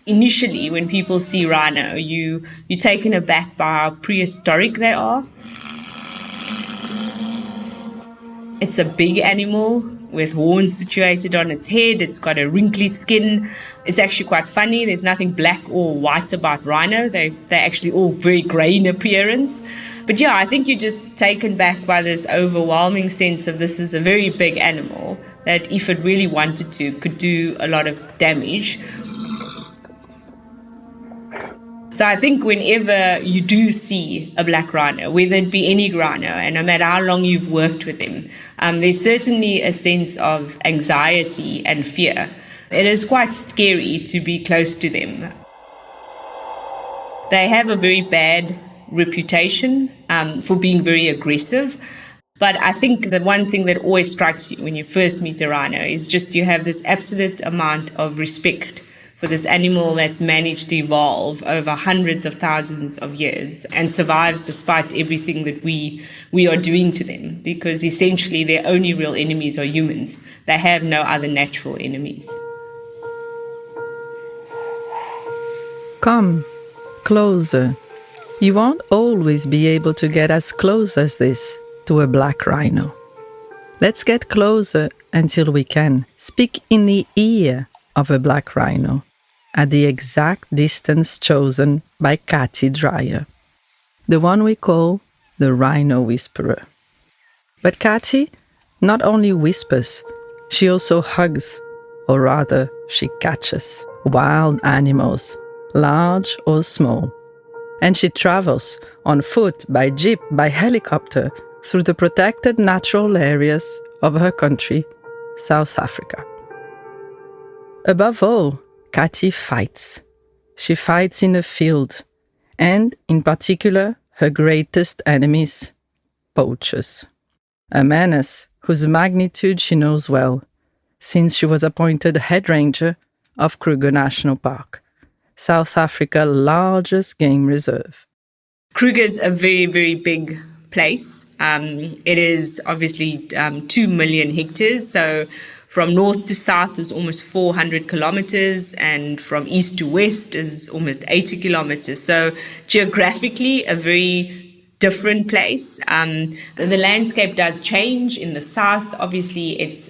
Initially, when people see rhino, you're taken aback by how prehistoric they are. It's a big animal with horns situated on its head. It's got a wrinkly skin. It's actually quite funny. There's nothing black or white about rhino. They're actually all very grey in appearance. But yeah, I think you're just taken back by this overwhelming sense of this is a very big animal that, if it really wanted to, could do a lot of damage. So I think whenever you do see a black rhino, whether it be any rhino, and no matter how long you've worked with them, there's certainly a sense of anxiety and fear. It is quite scary to be close to them. They have a very bad reputation for being very aggressive. But I think the one thing that always strikes you when you first meet a rhino is just you have this absolute amount of respect for this animal that's managed to evolve over hundreds of thousands of years and survives despite everything that we are doing to them, because essentially their only real enemies are humans. They have no other natural enemies. Come closer. You won't always be able to get as close as this to a black rhino. Let's get closer until we can speak in the ear of a black rhino at the exact distance chosen by Cathy Dreyer, the one we call the rhino whisperer. But Cathy not only whispers, she also hugs, or rather she catches, wild animals, large or small. And she travels on foot, by jeep, by helicopter, through the protected natural areas of her country, South Africa. Above all, Cathy fights. She fights in the field, and in particular, her greatest enemies, poachers. A menace whose magnitude she knows well, since she was appointed head ranger of Kruger National Park, South Africa's largest game reserve. Kruger's a very, very big place. It is obviously 2 million hectares. So from north to south is almost 400 kilometers, and from east to west is almost 80 kilometers. So geographically, a very different place. The landscape does change. In the south, obviously, it's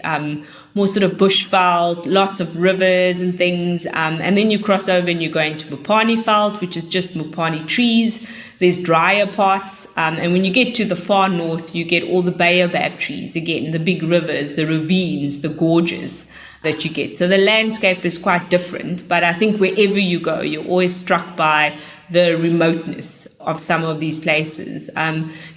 more sort of bushveld, lots of rivers and things. And then you cross over and you go into Mopani veld, which is just Mopani trees. There's drier parts. And when you get to the far north, you get all the baobab trees, again, the big rivers, the ravines, the gorges that you get. So the landscape is quite different. But I think wherever you go, you're always struck by the remoteness of some of these places.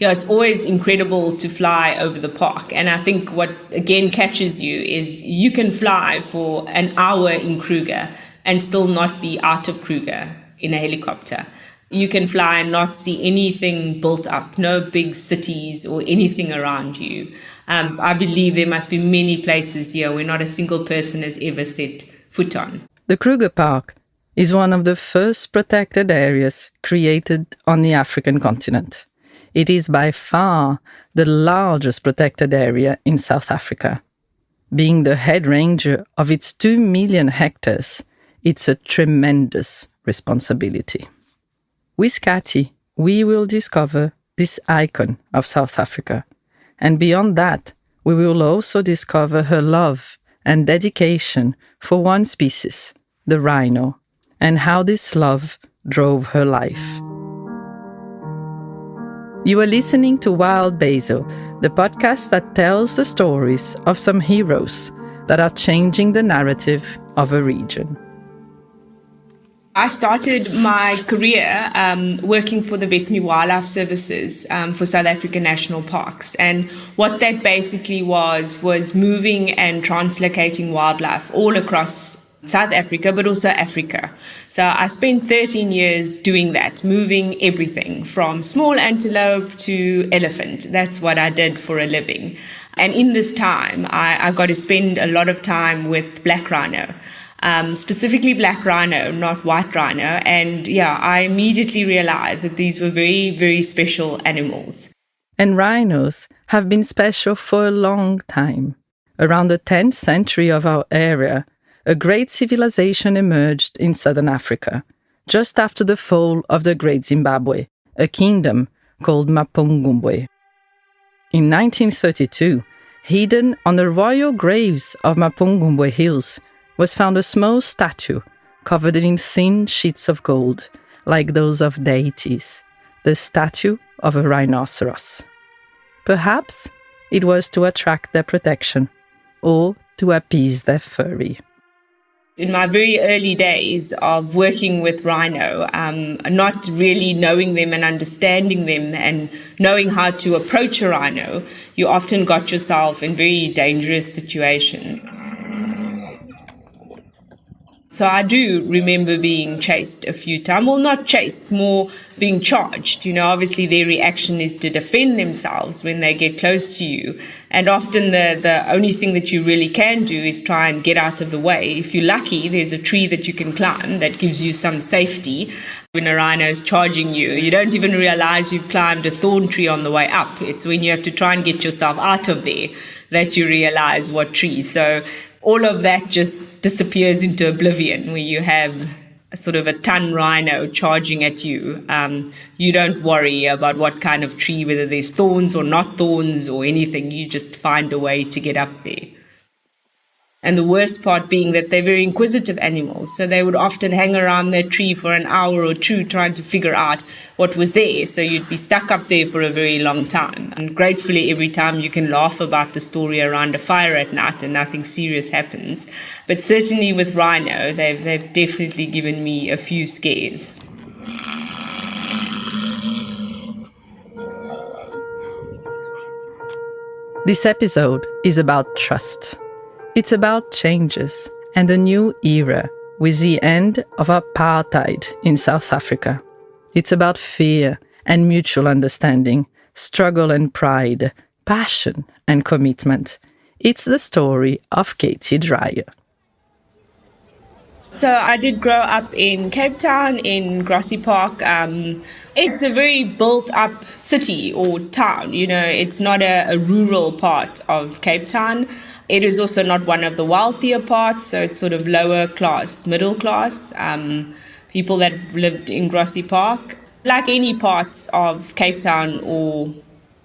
It's always incredible to fly over the park. And I think what, again, catches you is you can fly for an hour in Kruger and still not be out of Kruger in a helicopter. You can fly and not see anything built up, no big cities or anything around you. I believe there must be many places here where not a single person has ever set foot on. The Kruger Park is one of the first protected areas created on the African continent. It is by far the largest protected area in South Africa. Being the head ranger of its 2 million hectares, it's a tremendous responsibility. With Cathy, we will discover this icon of South Africa. And beyond that, we will also discover her love and dedication for one species, the rhino, and how this love drove her life. You are listening to Wild Basil, the podcast that tells the stories of some heroes that are changing the narrative of a region. I started my career working for the Veterinary Wildlife Services for South African National Parks. And what that basically was moving and translocating wildlife all across South Africa, but also Africa. So I spent 13 years doing that, moving everything from small antelope to elephant. That's what I did for a living. And in this time, I got to spend a lot of time with black rhino. Specifically black rhino, not white rhino. And I immediately realized that these were very, very special animals. And rhinos have been special for a long time. Around the 10th century of our era, a great civilization emerged in southern Africa, just after the fall of the Great Zimbabwe, a kingdom called Mapungubwe. In 1932, hidden on the royal graves of Mapungubwe Hills, was found a small statue covered in thin sheets of gold, like those of deities, the statue of a rhinoceros. Perhaps it was to attract their protection, or to appease their fury. In my very early days of working with Rhino, not really knowing them and understanding them and knowing how to approach a rhino, you often got yourself in very dangerous situations. So I do remember being chased a few times. Well, not chased, more being charged. Obviously their reaction is to defend themselves when they get close to you. And often the only thing that you really can do is try and get out of the way. If you're lucky, there's a tree that you can climb that gives you some safety. When a rhino is charging you, you don't even realize you've climbed a thorn tree on the way up. It's when you have to try and get yourself out of there that you realize what tree. So all of that just disappears into oblivion where you have a sort of a ton rhino charging at you. You don't worry about what kind of tree, whether there's thorns or not thorns or anything. You just find a way to get up there. And the worst part being that they're very inquisitive animals. So they would often hang around that tree for an hour or two trying to figure out what was there. So you'd be stuck up there for a very long time. And gratefully, every time you can laugh about the story around a fire at night and nothing serious happens. But certainly with Rhino, they've definitely given me a few scares. This episode is about trust. It's about changes and a new era with the end of apartheid in South Africa. It's about fear and mutual understanding, struggle and pride, passion and commitment. It's the story of Cathy Dreyer. So I did grow up in Cape Town, in Grassy Park. It's a very built-up city or town. It's not a rural part of Cape Town. It is also not one of the wealthier parts, so it's sort of lower class, middle class, people that lived in Grassy Park. Like any parts of Cape Town or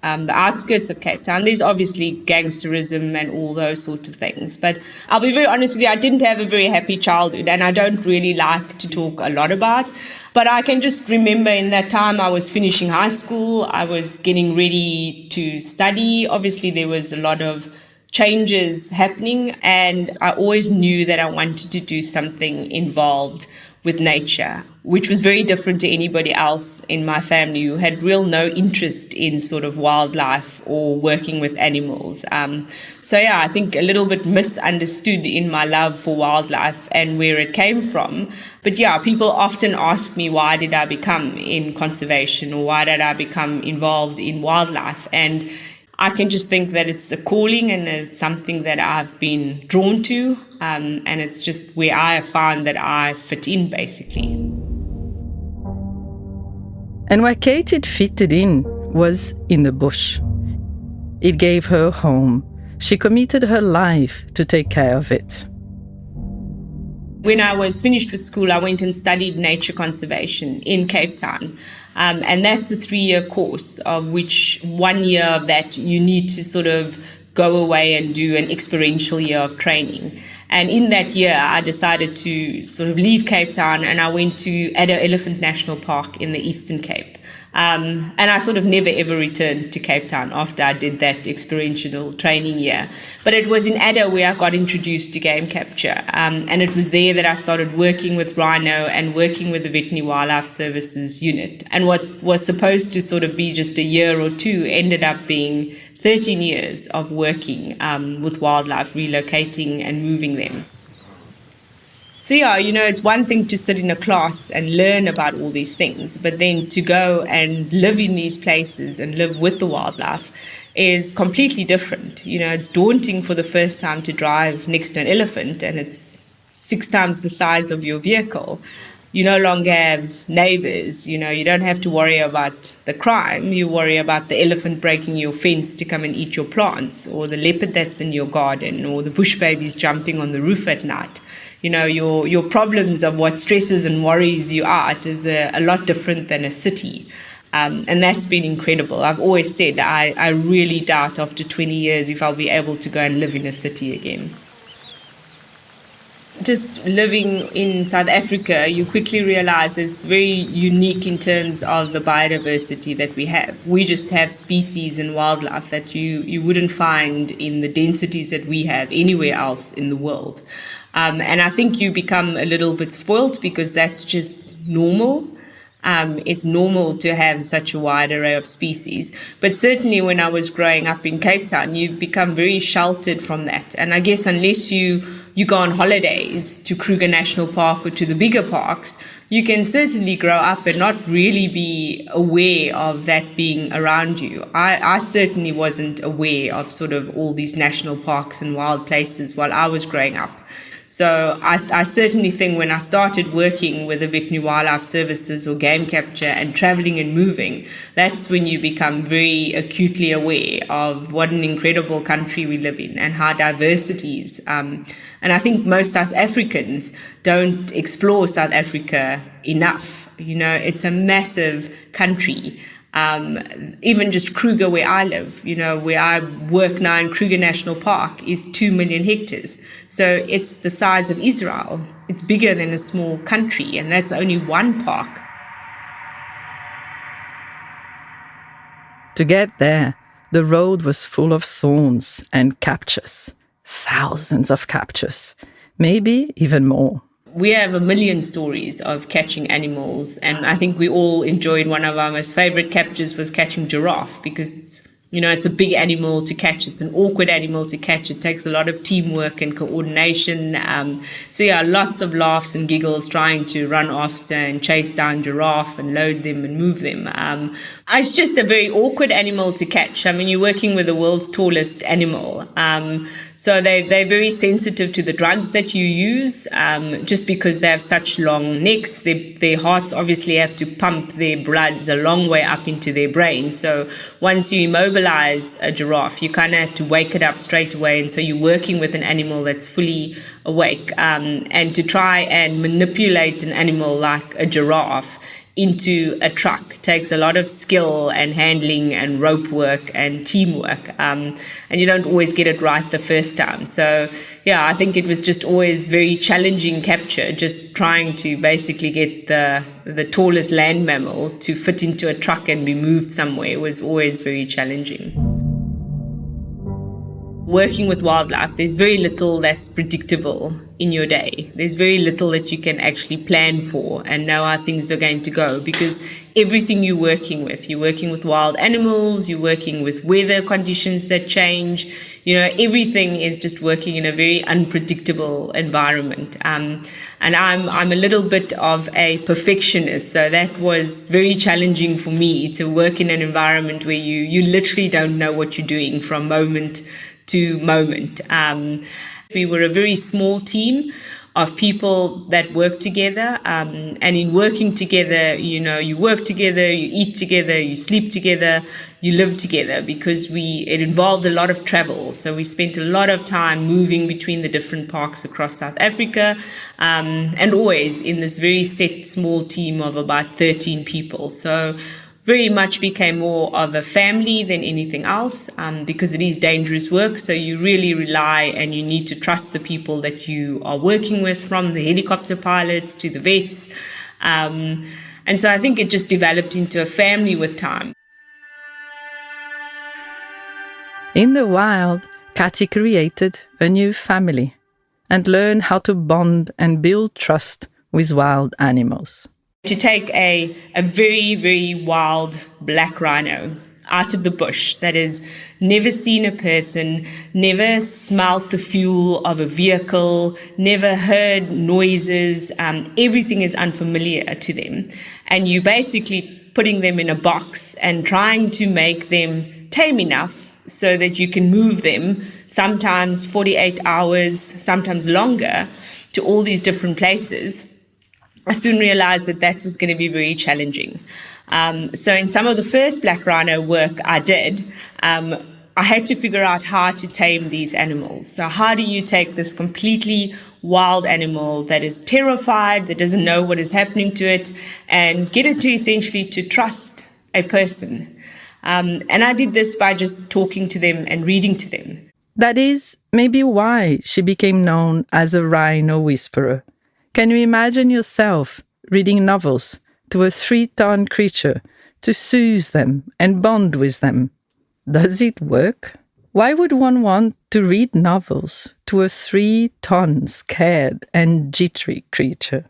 the outskirts of Cape Town, there's obviously gangsterism and all those sorts of things. But I'll be very honest with you, I didn't have a very happy childhood, and I don't really like to talk a lot about. But I can just remember in that time I was finishing high school, I was getting ready to study. Obviously, there was a lot of changes happening, and I always knew that I wanted to do something involved with nature, which was very different to anybody else in my family who had no interest in sort of wildlife or working with animals. I think a little bit misunderstood in my love for wildlife and where it came from. But people often ask me, why did I become in conservation, or why did I become involved in wildlife? And I can just think that it's a calling and it's something that I've been drawn to, and it's just where I have found that I fit in, basically. And where Cathy fitted in was in the bush. It gave her home. She committed her life to take care of it. When I was finished with school, I went and studied nature conservation in Cape Town. And that's a 3-year course, of which 1 year of that you need to sort of go away and do an experiential year of training. And in that year, I decided to sort of leave Cape Town, and I went to Addo Elephant National Park in the Eastern Cape. And I sort of never ever returned to Cape Town after I did that experiential training year. But it was in Addo where I got introduced to game capture. And it was there that I started working with Rhino and working with the Veterinary Wildlife Services unit. And what was supposed to sort of be just a year or two ended up being 13 years of working with wildlife, relocating and moving them. So it's one thing to sit in a class and learn about all these things, but then to go and live in these places and live with the wildlife is completely different. It's daunting for the first time to drive next to an elephant, and it's 6 times the size of your vehicle. you no longer have neighbors. You don't have to worry about the crime. You worry about the elephant breaking your fence to come and eat your plants, or the leopard that's in your garden, or the bush babies jumping on the roof at night. Your problems of what stresses and worries you out is a lot different than a city. And that's been incredible. I've always said I really doubt after 20 years if I'll be able to go and live in a city again. Just living in South Africa, you quickly realize it's very unique in terms of the biodiversity that we have. We just have species and wildlife that you wouldn't find in the densities that we have anywhere else in the world. And I think you become a little bit spoilt because that's just normal. It's normal to have such a wide array of species. But certainly when I was growing up in Cape Town, you become very sheltered from that. And I guess unless you go on holidays to Kruger National Park or to the bigger parks, you can certainly grow up and not really be aware of that being around you. I certainly wasn't aware of sort of all these national parks and wild places while I was growing up. So I certainly think when I started working with the Veterinary Wildlife Services or game capture and traveling and moving, that's when you become very acutely aware of what an incredible country we live in and how diverse it is. And I think most South Africans don't explore South Africa enough. It's a massive country. Even just Kruger, where I live, where I work now in Kruger National Park, is 2 million hectares. So it's the size of Israel. It's bigger than a small country, and that's only one park. To get there, the road was full of thorns and captures. Thousands of captures, maybe even more. We have a million stories of catching animals, and I think we all enjoyed one of our most favorite captures was catching giraffe because it's a big animal to catch. It's an awkward animal to catch. It takes a lot of teamwork and coordination. Lots of laughs and giggles trying to run after and chase down giraffe and load them and move them. It's just a very awkward animal to catch. You're working with the world's tallest animal. So they're very sensitive to the drugs that you use, just because they have such long necks. Their hearts obviously have to pump their bloods a long way up into their brain. So once you immobilize a giraffe, you kind of have to wake it up straight away. And so you're working with an animal that's fully awake. And to try and manipulate an animal like a giraffe into a truck takes a lot of skill and handling and rope work and teamwork. And you don't always get it right the first time. So I think it was just always very challenging capture, just trying to basically get the tallest land mammal to fit into a truck and be moved somewhere was always very challenging. Working with wildlife, there's very little that's predictable in your day. There's very little that you can actually plan for and know how things are going to go, because everything you're working with wild animals, you're working with weather conditions that change. Everything is just working in a very unpredictable environment. And I'm a little bit of a perfectionist, so that was very challenging for me to work in an environment where you literally don't know what you're doing from moment to moment. We were a very small team of people that work together, and in working together, you work together, you eat together, you sleep together, you live together, because it involved a lot of travel. So we spent a lot of time moving between the different parks across South Africa, and always in this very set small team of about 13 people. So very much became more of a family than anything else, because it is dangerous work. So you really rely and you need to trust the people that you are working with, from the helicopter pilots to the vets. And so I think it just developed into a family with time. In the wild, Cathy created a new family and learned how to bond and build trust with wild animals. To take a very, very wild black rhino out of the bush that has never seen a person, never smelt the fuel of a vehicle, never heard noises, everything is unfamiliar to them. And you basically putting them in a box and trying to make them tame enough so that you can move them, sometimes 48 hours, sometimes longer, to all these different places. I soon realized that that was going to be very challenging. So in some of the first black rhino work I did, I had to figure out how to tame these animals. So how do you take this completely wild animal that is terrified, that doesn't know what is happening to it, and get it to essentially to trust a person? And I did this by just talking to them and reading to them. That is maybe why she became known as a rhino whisperer. Can you imagine yourself reading novels to a 3-ton creature to soothe them and bond with them? Does it work? Why would one want to read novels to a 3-ton scared and jittery creature?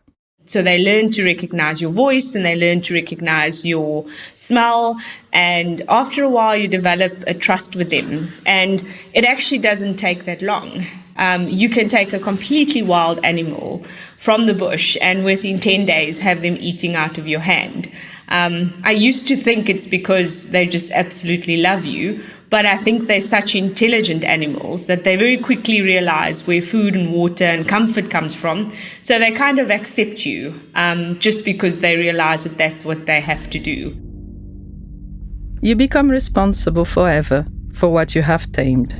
So they learn to recognize your voice and they learn to recognize your smell. And after a while, you develop a trust with them. And it actually doesn't take that long. You can take a completely wild animal from the bush and within 10 days have them eating out of your hand. I used to think it's because they just absolutely love you, but I think they're such intelligent animals that they very quickly realize where food and water and comfort comes from. So they kind of accept you just because they realize that that's what they have to do. You become responsible forever for what you have tamed.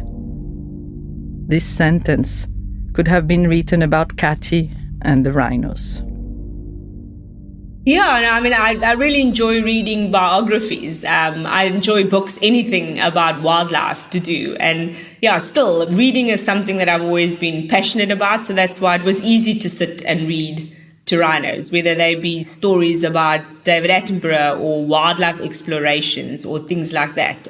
This sentence could have been written about Cathy and the rhinos. Yeah, no, I mean, I really enjoy reading biographies. I enjoy books, anything about wildlife to do. And yeah, still, reading is something that I've always been passionate about. So that's why it was easy to sit and read to rhinos, whether they be stories about David Attenborough or wildlife explorations or things like that.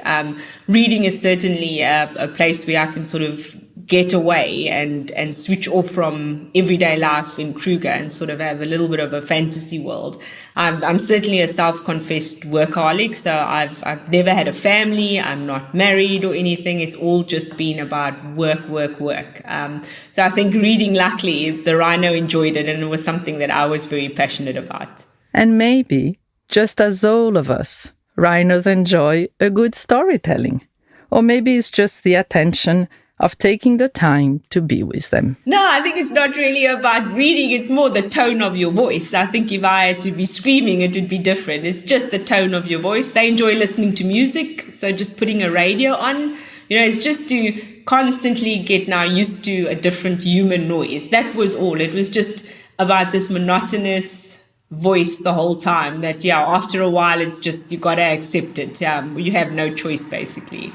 Reading is certainly a place where I can sort of get away and switch off from everyday life in Kruger and sort of have a little bit of a fantasy world. I'm certainly a self-confessed workaholic, so I've never had a family. I'm not married or anything. It's all just been about work. So I think reading, luckily, the rhino enjoyed it, and it was something that I was very passionate about. And maybe, just as all of us, rhinos enjoy a good storytelling. Or maybe it's just the attention of taking the time to be with them. No, I think it's not really about reading. It's more the tone of your voice. I think if I had to be screaming, it would be different. It's just the tone of your voice. They enjoy listening to music. So just putting a radio on, it's just to constantly get now used to a different human noise. That was all. It was just about this monotonous voice the whole time that, after a while, it's just, you got to accept it. You have no choice, basically.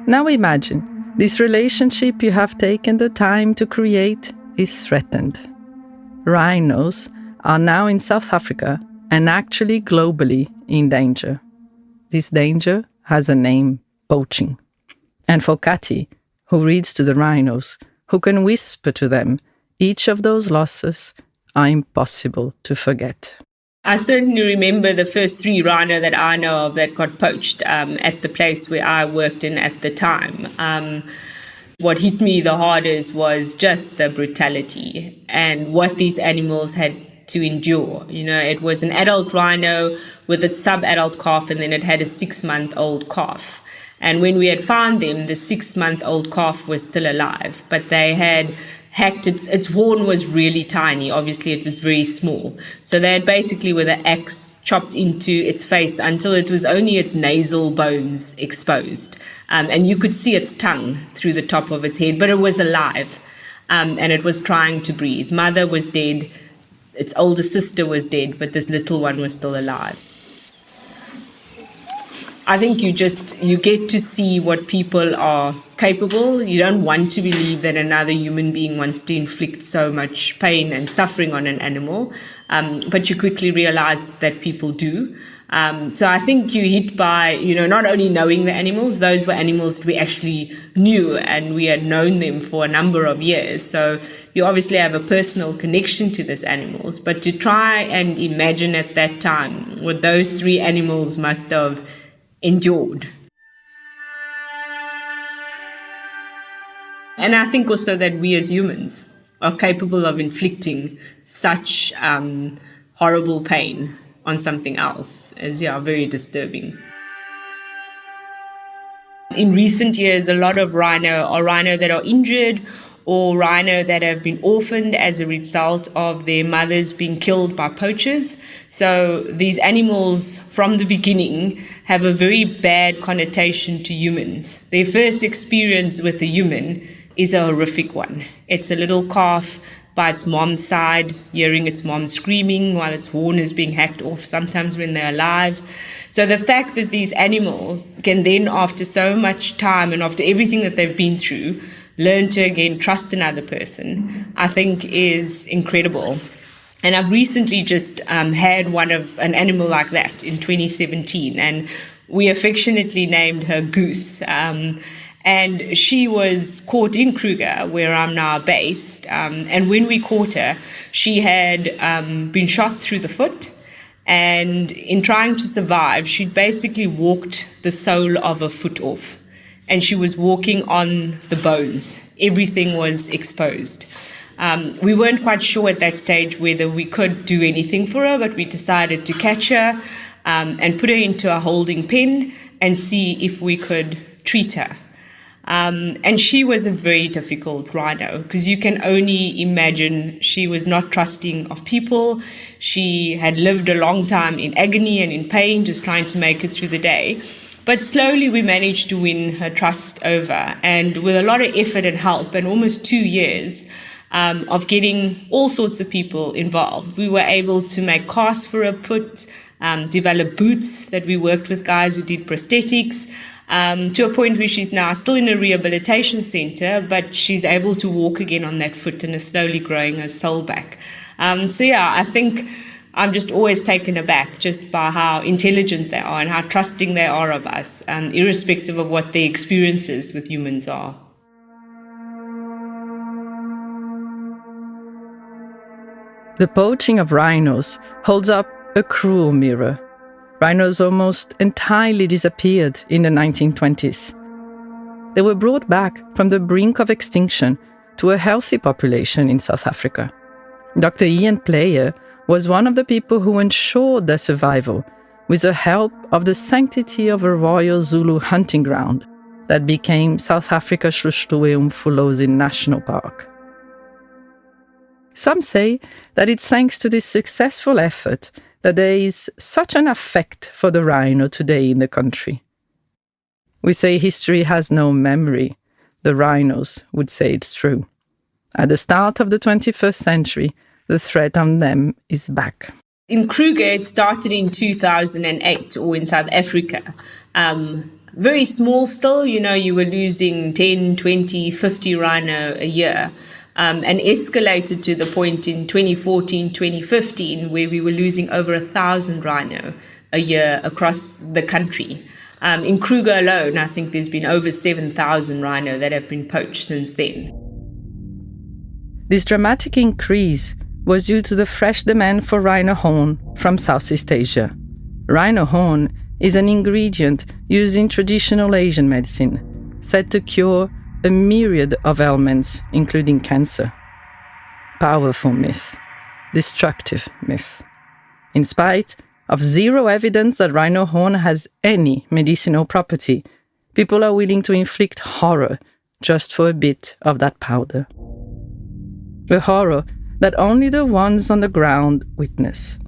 Now imagine, this relationship you have taken the time to create is threatened. Rhinos are now in South Africa and actually globally in danger. This danger has a name: poaching. And for Cathy, who reads to the rhinos, who can whisper to them, each of those losses are impossible to forget. I certainly remember the first 3 rhino that I know of that got poached at the place where I worked in at the time. What hit me the hardest was just the brutality and what these animals had to endure. It was an adult rhino with its sub-adult calf, and then it had a 6-month-old calf. And when we had found them, the 6-month-old calf was still alive, but they had hacked its horn was really tiny. Obviously, it was very small. So they had basically, with an axe, chopped into its face until it was only its nasal bones exposed. And you could see its tongue through the top of its head, but it was alive. And it was trying to breathe. Mother was dead. Its older sister was dead, but this little one was still alive. I think you get to see what people are capable. You don't want to believe that another human being wants to inflict so much pain and suffering on an animal, but you quickly realize that people do. So I think you hit by, not only knowing the animals, those were animals that we actually knew and we had known them for a number of years. So you obviously have a personal connection to these animals, but to try and imagine at that time what those 3 animals must have endured. And I think also that we as humans are capable of inflicting such horrible pain on something else is very disturbing. In recent years, a lot of rhino that are injured or rhino that have been orphaned as a result of their mothers being killed by poachers. So these animals from the beginning have a very bad connotation to humans. Their first experience with a human is a horrific one. It's a little calf by its mom's side, hearing its mom screaming while its horn is being hacked off, sometimes when they're alive. So the fact that these animals can then, after so much time and after everything that they've been through, learn to again trust another person, I think is incredible. And I've recently just had an animal like that in 2017, and we affectionately named her Goose. And she was caught in Kruger, where I'm now based. And when we caught her, she had been shot through the foot. And in trying to survive, she'd basically walked the sole of her foot off. And she was walking on the bones. Everything was exposed. We weren't quite sure at that stage whether we could do anything for her, but we decided to catch her and put her into a holding pen and see if we could treat her. And she was a very difficult rhino, because you can only imagine she was not trusting of people. She had lived a long time in agony and in pain, just trying to make it through the day. But slowly we managed to win her trust over. And with a lot of effort and help and almost 2 years of getting all sorts of people involved, we were able to make casts for her, develop boots that we worked with guys who did prosthetics, to a point where she's now still in a rehabilitation center, but she's able to walk again on that foot and is slowly growing her sole back. So yeah, I think I'm just always taken aback just by how intelligent they are and how trusting they are of us, irrespective of what their experiences with humans are. The poaching of rhinos holds up a cruel mirror. Rhinos almost entirely disappeared in the 1920s. They were brought back from the brink of extinction to a healthy population in South Africa. Dr. Ian Player was one of the people who ensured their survival with the help of the sanctity of a royal Zulu hunting ground that became South Africa's Umfolozi National Park. Some say that it's thanks to this successful effort that there is such an affect for the rhino today in the country. We say history has no memory. The rhinos would say it's true. At the start of the 21st century, the threat on them is back. In Kruger, it started in 2008, or in South Africa. Very small still, you were losing 10, 20, 50 rhino a year. And escalated to the point in 2014, 2015, where we were losing over 1,000 rhino a year across the country. In Kruger alone, I think there's been over 7,000 rhino that have been poached since then. This dramatic increase was due to the fresh demand for rhino horn from Southeast Asia. Rhino horn is an ingredient used in traditional Asian medicine, said to cure a myriad of ailments, including cancer. Powerful myth. Destructive myth. In spite of zero evidence that rhino horn has any medicinal property, people are willing to inflict horror just for a bit of that powder. A horror that only the ones on the ground witness.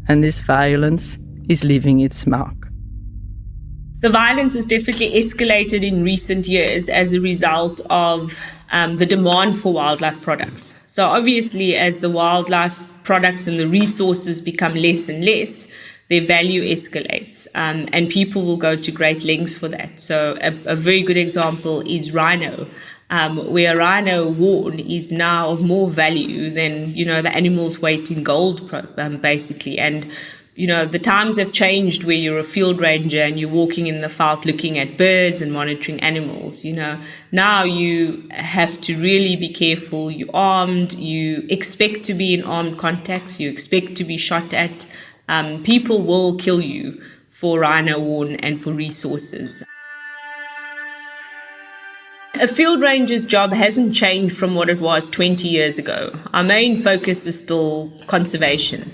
And this violence is leaving its mark. The violence has definitely escalated in recent years as a result of the demand for wildlife products. So obviously, as the wildlife products and the resources become less and less, their value escalates, and people will go to great lengths for that. So a very good example is rhino, where a rhino horn is now of more value than, the animal's weight in gold, basically. And the times have changed where you're a field ranger and you're walking in the veld looking at birds and monitoring animals. Now you have to really be careful. You're armed. You expect to be in armed contacts. You expect to be shot at. People will kill you for rhino horn and for resources. A field ranger's job hasn't changed from what it was 20 years ago. Our main focus is still conservation.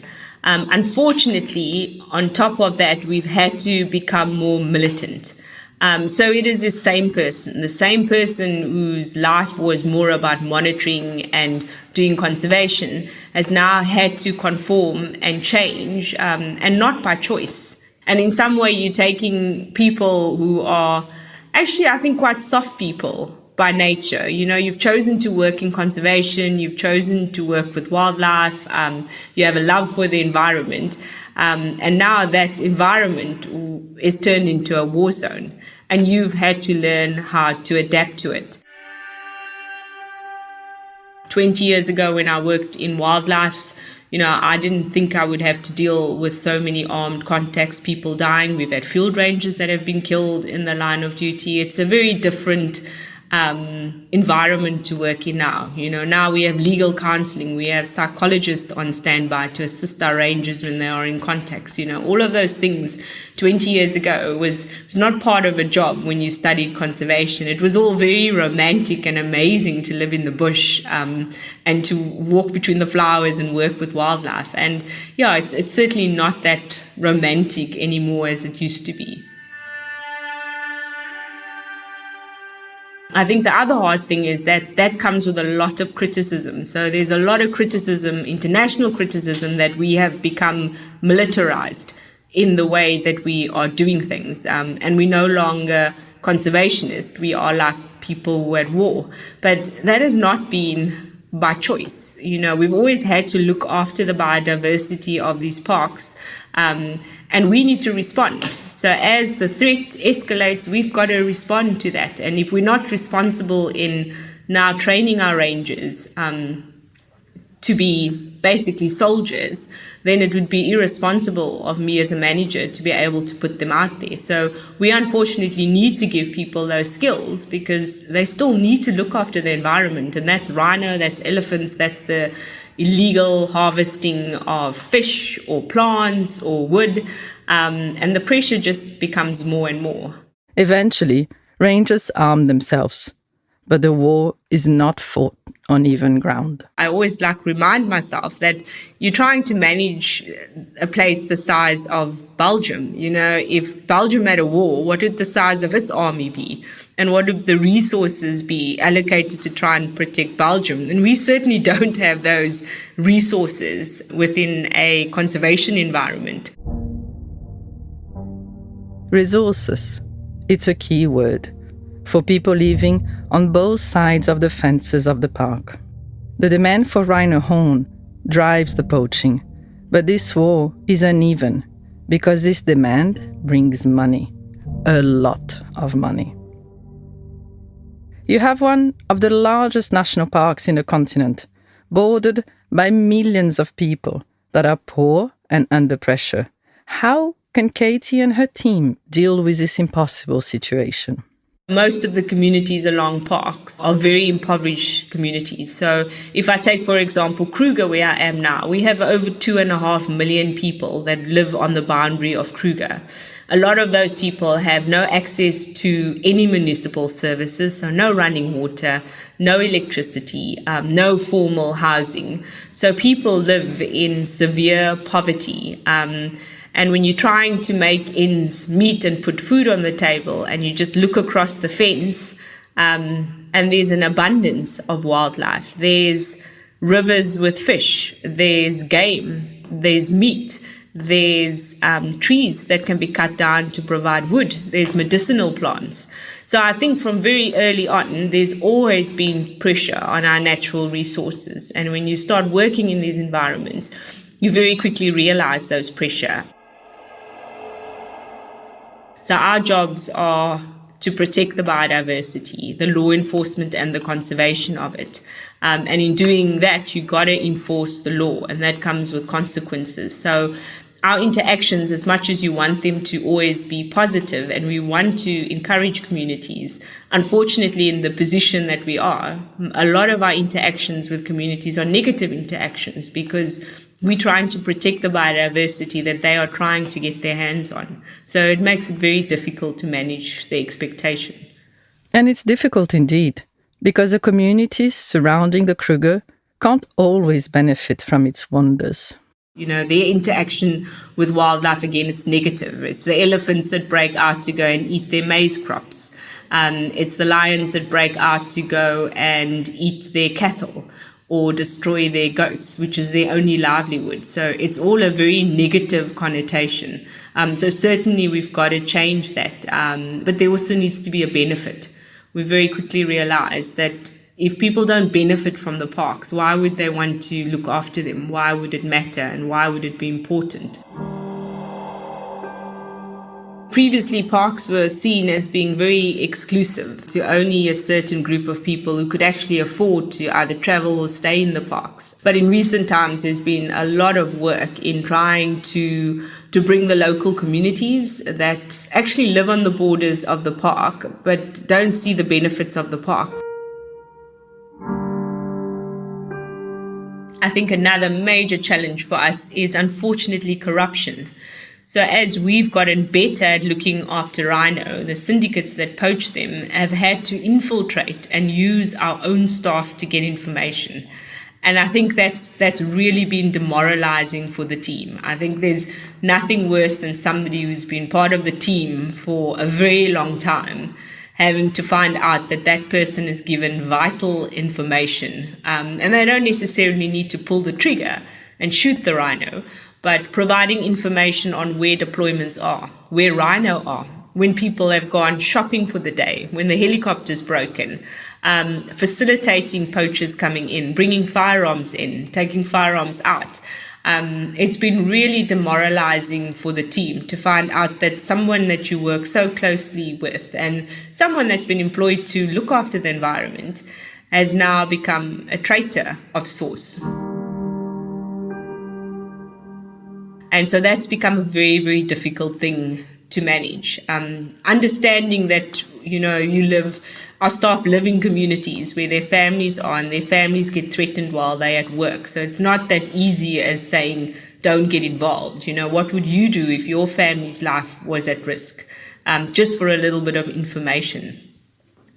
Unfortunately, on top of that, we've had to become more militant. So it is the same person whose life was more about monitoring and doing conservation has now had to conform and change, and not by choice. And in some way, you're taking people who are actually, I think, quite soft people by nature. You've chosen to work in conservation, you've chosen to work with wildlife, you have a love for the environment, and now that environment is turned into a war zone, and you've had to learn how to adapt to it. 20 years ago, when I worked in wildlife, I didn't think I would have to deal with so many armed contacts, people dying. We've had field rangers that have been killed in the line of duty. It's a very different environment to work in now. Now we have legal counseling, we have psychologists on standby to assist our rangers when they are in contacts. All of those things 20 years ago was not part of a job when you studied conservation. It was all very romantic and amazing to live in the bush, and to walk between the flowers and work with wildlife. And yeah, it's certainly not that romantic anymore as it used to be. I think the other hard thing is that comes with a lot of criticism. So there's a lot of criticism, international criticism, that we have become militarized in the way that we are doing things. And we're no longer conservationists. We are like people who are at war. But that has not been by choice. We've always had to look after the biodiversity of these parks, and we need to respond. So as the threat escalates, we've got to respond to that. And if we're not responsible in now training our rangers to be basically soldiers, then it would be irresponsible of me as a manager to be able to put them out there. So we unfortunately need to give people those skills, because they still need to look after the environment. And that's rhino, that's elephants, that's the illegal harvesting of fish or plants or wood. And the pressure just becomes more and more. Eventually, rangers arm themselves, but the war is not fought on even ground. I always remind myself that you're trying to manage a place the size of Belgium. If Belgium had a war, what would the size of its army be? And what would the resources be allocated to try and protect Belgium? And we certainly don't have those resources within a conservation environment. Resources. It's a key word for people living on both sides of the fences of the park. The demand for rhino horn drives the poaching, but this war is uneven because this demand brings money, a lot of money. You have one of the largest national parks in the continent, bordered by millions of people that are poor and under pressure. How can Cathy and her team deal with this impossible situation? Most of the communities along parks are very impoverished communities. So if I take, for example, Kruger, where I am now, we have over 2.5 million people that live on the boundary of Kruger. A lot of those people have no access to any municipal services, so no running water, no electricity, no formal housing. So people live in severe poverty. And when you're trying to make ends meet and put food on the table, and you just look across the fence, and there's an abundance of wildlife. There's rivers with fish, there's game, there's meat, there's trees that can be cut down to provide wood, there's medicinal plants. So I think from very early on, there's always been pressure on our natural resources. And when you start working in these environments, you very quickly realize those pressure. So our jobs are to protect the biodiversity, the law enforcement and the conservation of it. And in doing that, you got to enforce the law, and that comes with consequences. So our interactions, as much as you want them to always be positive and we want to encourage communities, unfortunately, in the position that we are, a lot of our interactions with communities are negative interactions, because we're trying to protect the biodiversity that they are trying to get their hands on. So it makes it very difficult to manage the expectation. And it's difficult indeed, because the communities surrounding the Kruger can't always benefit from its wonders. Their interaction with wildlife, again, it's negative. It's the elephants that break out to go and eat their maize crops. It's the lions that break out to go and eat their cattle or destroy their goats, which is their only livelihood. So it's all a very negative connotation. So certainly we've got to change that. But there also needs to be a benefit. We very quickly realized that if people don't benefit from the parks, why would they want to look after them? Why would it matter? And why would it be important? Previously, parks were seen as being very exclusive to only a certain group of people who could actually afford to either travel or stay in the parks. But in recent times, there's been a lot of work in trying to bring the local communities that actually live on the borders of the park but don't see the benefits of the park. I think another major challenge for us is unfortunately corruption. So as we've gotten better at looking after rhino, the syndicates that poach them have had to infiltrate and use our own staff to get information. And I think that's really been demoralizing for the team. I think there's nothing worse than somebody who's been part of the team for a very long time having to find out that that person is given vital information. And they don't necessarily need to pull the trigger and shoot the rhino, but providing information on where deployments are, where rhino are, when people have gone shopping for the day, when the helicopter's broken, facilitating poachers coming in, bringing firearms in, taking firearms out. It's been really demoralizing for the team to find out that someone that you work so closely with and someone that's been employed to look after the environment has now become a traitor of sorts. And so that's become a very, very difficult thing to manage. Understanding that, our staff live in communities where their families are and their families get threatened while they're at work. So it's not that easy as saying, don't get involved. What would you do if your family's life was at risk? Just for a little bit of information.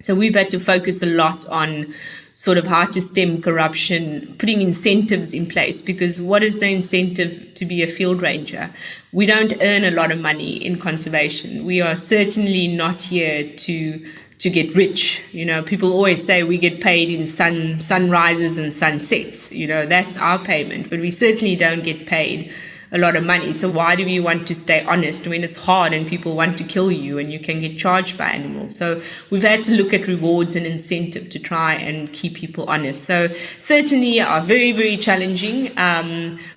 So we've had to focus a lot on sort of how to stem corruption, putting incentives in place, because what is the incentive to be a field ranger? We don't earn a lot of money in conservation. We are certainly not here to get rich. People always say we get paid in sunrises and sunsets. That's our payment, but we certainly don't get paid a lot of money. So why do we want to stay honest when it's hard and people want to kill you and you can get charged by animals? So we've had to look at rewards and incentive to try and keep people honest. So certainly are very, very challenging,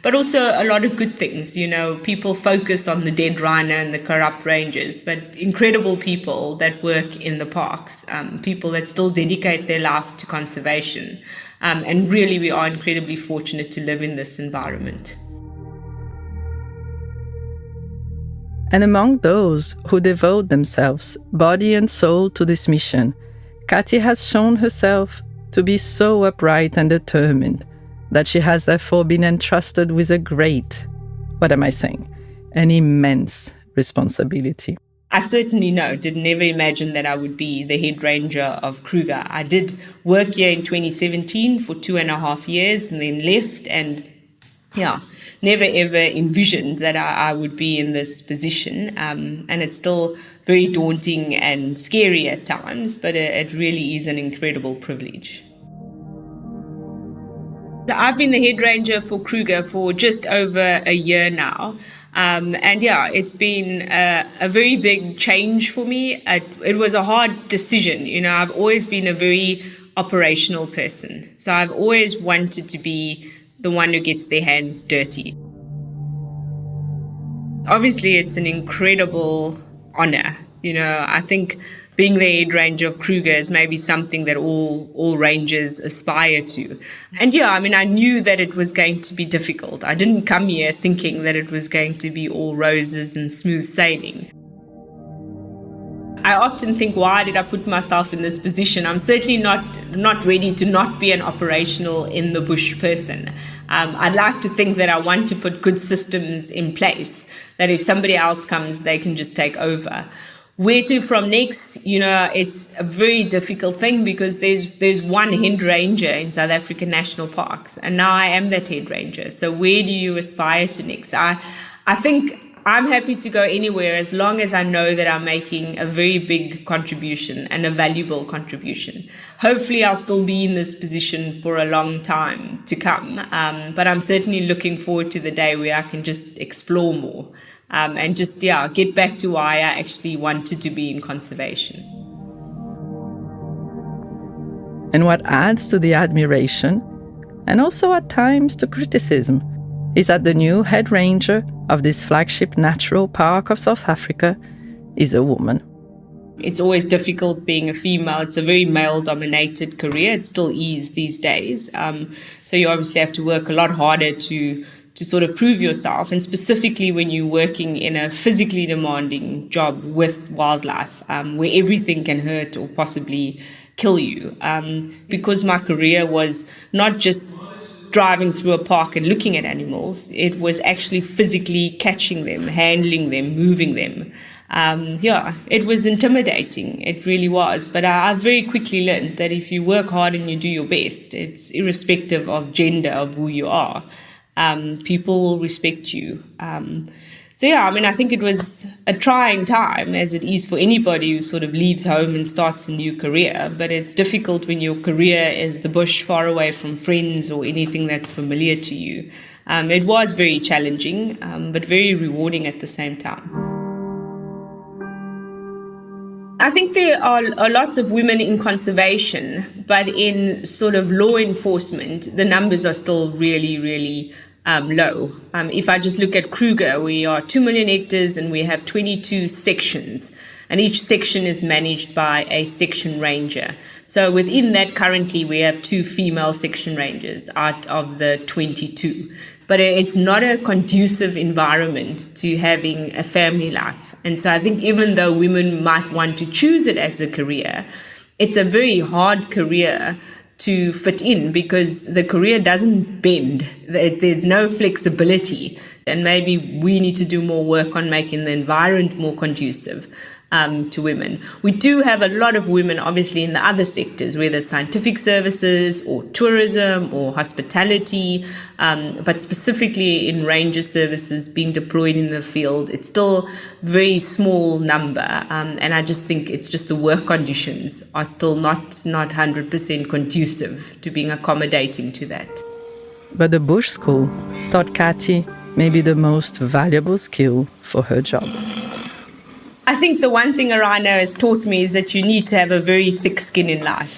but also a lot of good things. People focus on the dead rhino and the corrupt rangers, but incredible people that work in the parks, people that still dedicate their life to conservation. And really we are incredibly fortunate to live in this environment. And among those who devote themselves, body and soul, to this mission, Cathy has shown herself to be so upright and determined that she has therefore been entrusted with an immense responsibility. I certainly did never imagine that I would be the head ranger of Kruger. I did work here in 2017 for 2.5 years and then left, and never ever envisioned that I would be in this position. And it's still very daunting and scary at times, but it really is an incredible privilege. So I've been the head ranger for Kruger for just over a year now. It's been a very big change for me. It was a hard decision. I've always been a very operational person. So I've always wanted to be the one who gets their hands dirty. Obviously, it's an incredible honor. I think being the head ranger of Kruger is maybe something that all rangers aspire to. And I knew that it was going to be difficult. I didn't come here thinking that it was going to be all roses and smooth sailing. I often think, why did I put myself in this position? I'm certainly not ready to not be an operational in the bush person. I'd like to think that I want to put good systems in place, that if somebody else comes, they can just take over. Where to from next? It's a very difficult thing because there's one head ranger in South African national parks, and now I am that head ranger. So where do you aspire to next? I think I'm happy to go anywhere as long as I know that I'm making a very big contribution and a valuable contribution. Hopefully I'll still be in this position for a long time to come, but I'm certainly looking forward to the day where I can just explore more. And just, get back to why I actually wanted to be in conservation. And what adds to the admiration, and also at times to criticism, is that the new head ranger of this flagship natural park of South Africa is a woman. It's always difficult being a female. It's a very male-dominated career. It still is these days. So you obviously have to work a lot harder to sort of prove yourself, and specifically when you're working in a physically demanding job with wildlife, where everything can hurt or possibly kill you. Because my career was not just driving through a park and looking at animals, it was actually physically catching them, handling them, moving them. It was intimidating. It really was. But I very quickly learned that if you work hard and you do your best, it's irrespective of gender, of who you are. People will respect you. I think it was a trying time, as it is for anybody who sort of leaves home and starts a new career. But it's difficult when your career is the bush, far away from friends or anything that's familiar to you. It was very challenging, but very rewarding at the same time. I think there are lots of women in conservation, but in sort of law enforcement, the numbers are still really, really low. If I just look at Kruger, we are 2 million hectares and we have 22 sections, and each section is managed by a section ranger. So within that, currently we have 2 female section rangers out of the 22. But it's not a conducive environment to having a family life. And so I think even though women might want to choose it as a career, it's a very hard career to fit in because the career doesn't bend. There's no flexibility. And maybe we need to do more work on making the environment more conducive to women. We do have a lot of women, obviously, in the other sectors, whether it's scientific services or tourism or hospitality, but specifically in ranger services being deployed in the field, it's still a very small number. And I just think it's just the work conditions are still not 100% conducive to being accommodating to that. But the bush school taught Cathy maybe the most valuable skill for her job. I think the one thing a rhino has taught me is that you need to have a very thick skin in life.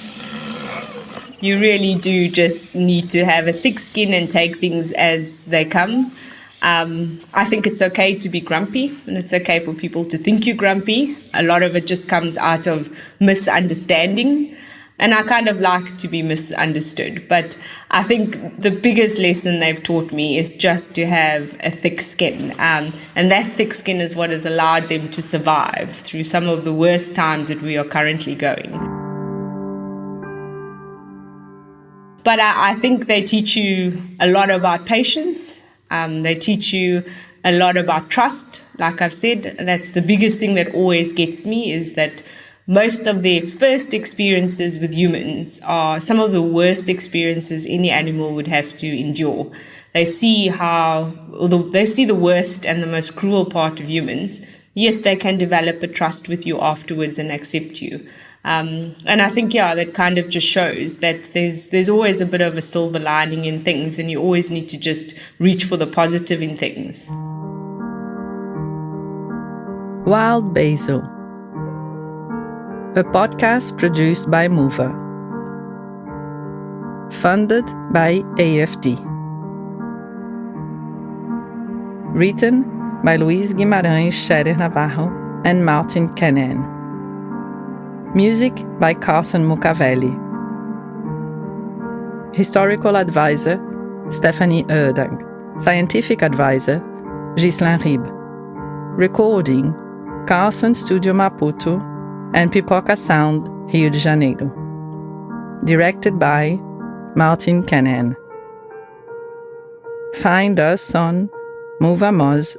You really do just need to have a thick skin and take things as they come. I think it's okay to be grumpy, and it's okay for people to think you're grumpy. A lot of it just comes out of misunderstanding. And I kind of like to be misunderstood. But I think the biggest lesson they've taught me is just to have a thick skin. And that thick skin is what has allowed them to survive through some of the worst times that we are currently going. But I think they teach you a lot about patience. They teach you a lot about trust. Like I've said, that's the biggest thing that always gets me, is that most of their first experiences with humans are some of the worst experiences any animal would have to endure. They see the worst and the most cruel part of humans, yet they can develop a trust with you afterwards and accept you. And I think, that kind of just shows that there's always a bit of a silver lining in things, and you always need to just reach for the positive in things. Wild Basil, a podcast produced by Mova, funded by AFD, written by Luiz Guimarães Scherer Navarro and Martin Canaan, music by Carson Mukavelli, historical advisor Stephanie Erdang, scientific advisor Ghislain Rib, recording Carson Studio Maputo and Pipoca Sound, Rio de Janeiro. Directed by Martin Canaan. Find us on movamos.co.mz.